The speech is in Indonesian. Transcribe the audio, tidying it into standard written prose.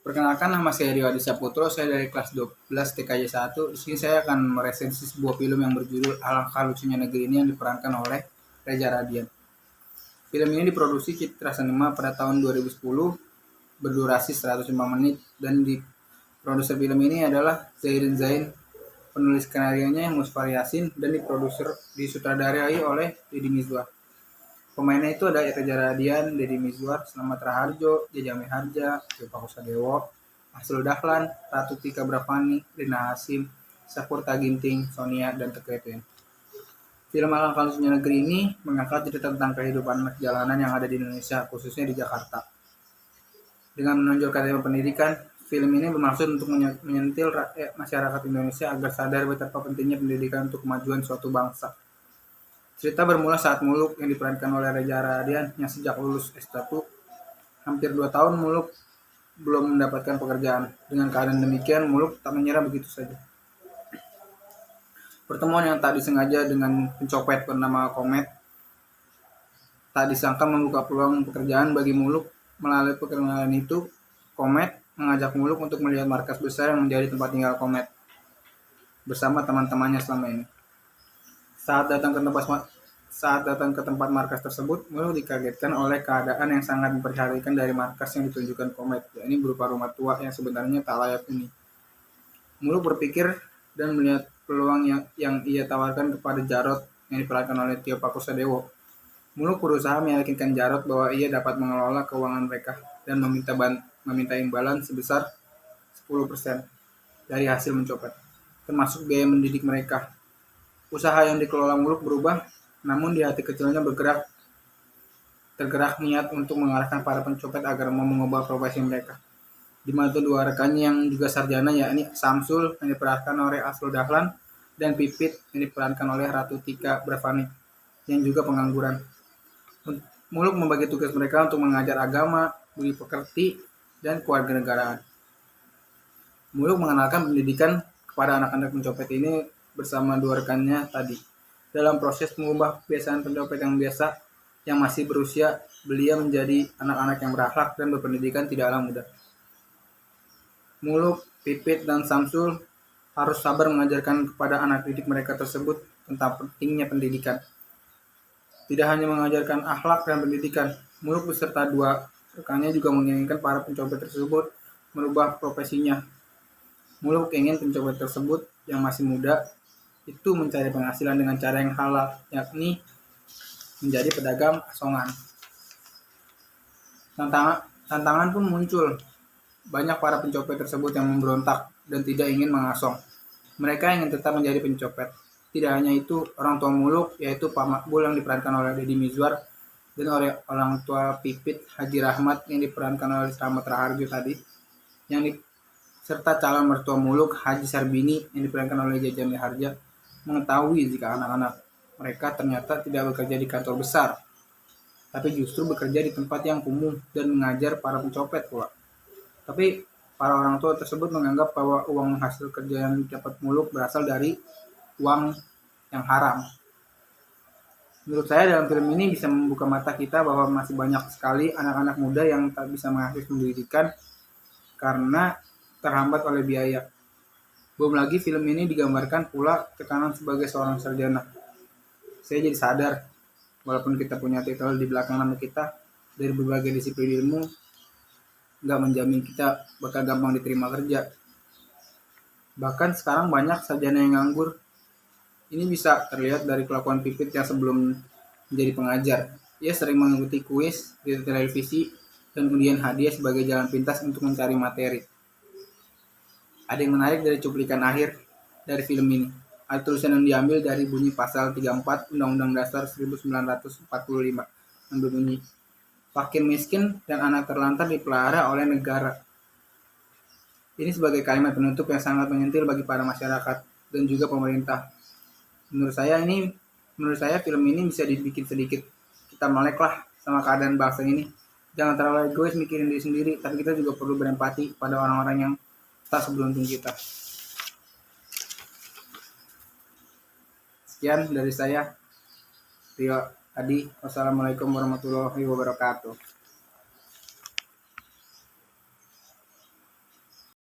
Perkenalkan, nama saya Rio Adi Saputro, saya dari kelas 12 TKJ 1. Di sini saya akan meresensi sebuah film yang berjudul Alangkah Lucunya Negeri Ini yang diperankan oleh Reza Radian. Film ini diproduksi Citra Cinema pada tahun 2010, berdurasi 105 menit, dan di produser film ini adalah Zairin Zain, penulis skenario-nya Musfar Yasin, dan disutradarai oleh Deddy Mizwar. Pemainnya itu ada Reza Radian, Deddy Mizwar, Slamet Raharjo, Jaja Miharja, Tio Pakusadewo, Asrul Dahlan, Ratu Tika Bravani, Rina Hasyim, Saputra Ginting, Sonia, dan Teke Etien. Film Alangkah Lucunya Negeri ini mengangkat cerita tentang kehidupan anak jalanan yang ada di Indonesia, khususnya di Jakarta. Dengan menonjolkan tema pendidikan, film ini bermaksud untuk menyentil masyarakat Indonesia agar sadar betapa pentingnya pendidikan untuk kemajuan suatu bangsa. Cerita bermula saat Muluk yang diperankan oleh Reza Radian yang sejak lulus S1 hampir 2 tahun Muluk belum mendapatkan pekerjaan. Dengan keadaan demikian, Muluk tak menyerah begitu saja. Pertemuan yang tak disengaja dengan pencopet bernama Komet tak disangka membuka peluang pekerjaan bagi Muluk. Melalui perkenalan itu, Komet mengajak Muluk untuk melihat markas besar yang menjadi tempat tinggal Komet bersama teman-temannya selama ini. Saat datang ke tempat markas tersebut, Muluk dikagetkan oleh keadaan yang sangat memprihatinkan dari markas yang ditunjukkan Komet, yakni berupa rumah tua yang sebenarnya tak layak huni. Muluk berpikir dan melihat peluang yang ia tawarkan kepada Jarot yang diperankan oleh Tio Pakusadewo. Muluk berusaha meyakinkan Jarot bahwa ia dapat mengelola keuangan mereka dan meminta imbalan sebesar 10% dari hasil mencopet, termasuk biaya mendidik mereka. Usaha yang dikelola Muluk berubah, namun di hati kecilnya tergerak niat untuk mengarahkan para pencopet agar mau mengubah profesi mereka. Dibantu dua rekannya yang juga sarjana, yakni Samsul yang diperankan oleh Asrul Dahlan dan Pipit yang diperankan oleh Ratu Tika Bravani yang juga pengangguran. Muluk membagi tugas mereka untuk mengajar agama, budi pekerti, dan kewarganegaraan. Muluk mengenalkan pendidikan kepada anak-anak pencopet ini bersama dua rekannya tadi. Dalam proses mengubah kebiasaan pencopet yang masih berusia belia menjadi anak-anak yang berakhlak dan berpendidikan tidaklah mudah. Muluk, Pipit, dan Samsul harus sabar mengajarkan kepada anak didik mereka tersebut tentang pentingnya pendidikan. Tidak hanya mengajarkan akhlak dan pendidikan, Muluk beserta dua rekannya juga menginginkan para pencopet tersebut merubah profesinya. Muluk ingin pencopet tersebut yang masih muda itu mencari penghasilan dengan cara yang halal, yakni menjadi pedagang asongan. Tantangan pun muncul. Banyak para pencopet tersebut yang memberontak dan tidak ingin mengasong. Mereka ingin tetap menjadi pencopet. Tidak hanya itu, orang tua Muluk, yaitu Pak Makbul yang diperankan oleh Deddy Mizwar, dan oleh orang tua Pipit, Haji Rahmat yang diperankan oleh Slamet Raharjo tadi, serta calon mertua Muluk, Haji Sarbini yang diperankan oleh Jaja Miharja, mengetahui jika anak-anak mereka ternyata tidak bekerja di kantor besar, tapi justru bekerja di tempat yang kumuh dan mengajar para pencopet pula. Tapi para orang tua tersebut menganggap bahwa uang hasil kerja yang didapat Muluk berasal dari uang yang haram. Menurut saya dalam film ini bisa membuka mata kita bahwa masih banyak sekali anak-anak muda yang tak bisa mengakses pendidikan karena terhambat oleh biaya. Belum lagi film ini digambarkan pula tekanan sebagai seorang sarjana. Saya jadi sadar, walaupun kita punya titel di belakang nama kita, dari berbagai disiplin ilmu, nggak menjamin kita bakal gampang diterima kerja. Bahkan sekarang banyak sarjana yang nganggur. Ini bisa terlihat dari kelakuan Pipit yang sebelum menjadi pengajar. Ia sering mengikuti kuis di televisi dan kemudian hadiah sebagai jalan pintas untuk mencari materi. Ada yang menarik dari cuplikan akhir dari film ini. Ada tulisan yang diambil dari bunyi pasal 34 Undang-Undang Dasar 1945 yang berbunyi, fakir miskin dan anak terlantar dipelihara oleh negara. Ini sebagai kalimat penutup yang sangat menyentil bagi para masyarakat dan juga pemerintah. Menurut saya film ini bisa dibikin sedikit kita melek lah sama keadaan bangsa ini. Jangan terlalu egois mikirin diri sendiri, tapi kita juga perlu berempati pada orang-orang yang tak seberuntung kita. Sekian dari saya, Rio Adi. Wassalamualaikum warahmatullahi wabarakatuh.